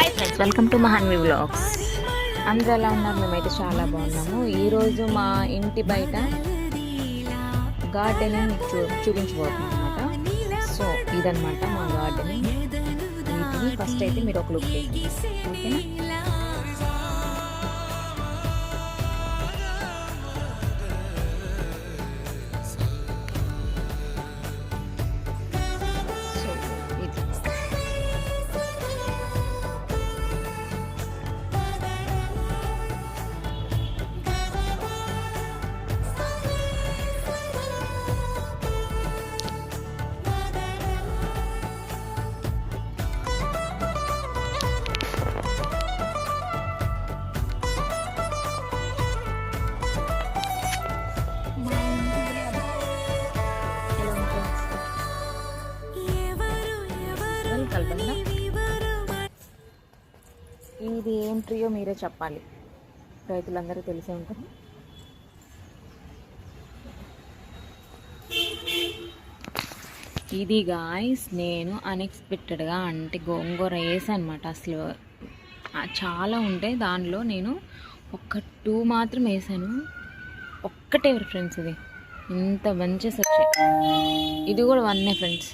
Hi friends, welcome to Mahanvi vlogs. అందరూ ఎలా ఉన్నారు? మేమైతే చాలా బాగున్నాము. ఈరోజు మా ఇంటి బయట గార్డెనింగ్ చూపించబోతున్నాం అనమాట. సో ఇదనమాట మా గార్డెనింగ్. వీటిని ఫస్ట్ అయితే మీరు ఒక లుక్ ఓకేనా. ఇది ఏం ట్రీయో మీరే చెప్పాలి, రైతులందరూ తెలిసే ఉంటుంది. ఇది గాయ్స్ నేను అన్ఎక్స్పెక్టెడ్గా అంటే గోంగూర వేసాను అనమాట. అసలు చాలా ఉంటాయి దానిలో, నేను ఒక 2 మాత్రం వేసాను. ఒక్కటే ఫ్రెండ్స్, ఇది ఇంత బంచెస్ వచ్చాయి. ఇది కూడా 1 ఫ్రెండ్స్,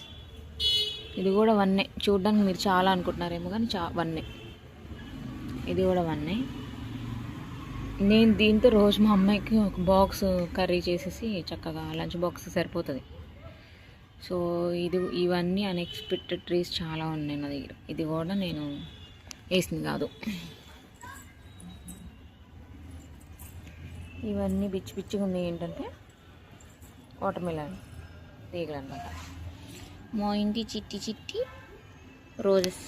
ఇది కూడా 1. చూడడానికి మీరు చాలా అనుకుంటున్నారేమో కానీ 1. ఇది కూడా 1. నేను దీంతో రోజు మా అమ్మాయికి ఒక బాక్స్ కర్రీ చేసేసి చక్కగా లంచ్ బాక్స్ సరిపోతుంది. సో ఇవన్నీ అన్ఎక్స్పెక్టెడ్ ట్రీస్ చాలా ఉన్నాయి నా దగ్గర. ఇది కూడా నేను వేసింది కాదు. ఇవన్నీ పిచ్చి పిచ్చిగా ఉన్నాయి. ఏంటంటే వాటర్మిలన్ తీగలు అనమాట. మా ఇంటి చిట్టి చిట్టి రోజెస్.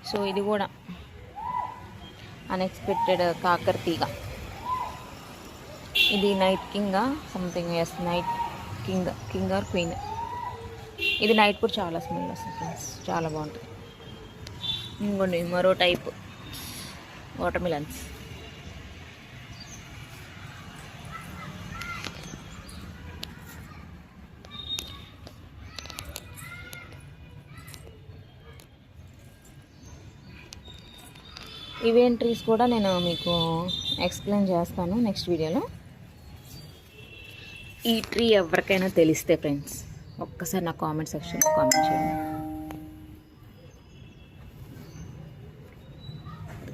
సో ఇది కూడా అన్ఎక్స్పెక్టెడ్ కాకర తీగ. ఇది night king something, yes night king or queen. ఇది నైట్ కూడా చాలా స్మెల్ వస్తుంది ఫ్రెండ్స్, చాలా బాగుంటుంది. ఇంకోండి మరో టైప్ వాటర్మిలన్స్. ఇవేం ట్రీస్ కూడా నేను మీకు ఎక్స్ప్లెయిన్ చేస్తాను నెక్స్ట్ వీడియోలో. ఈ ట్రీ ఎవరికైనా తెలిస్తే ఫ్రెండ్స్ ఒక్కసారి నా కామెంట్ సెక్షన్లో కామెంట్ చేయండి.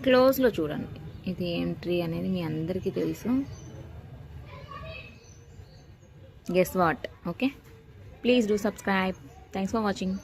క్లోజ్లో చూడండి ఇది ఏం ట్రీ అనేది మీ అందరికీ తెలుసు. Guess what? Okay, please do subscribe. Thanks for watching.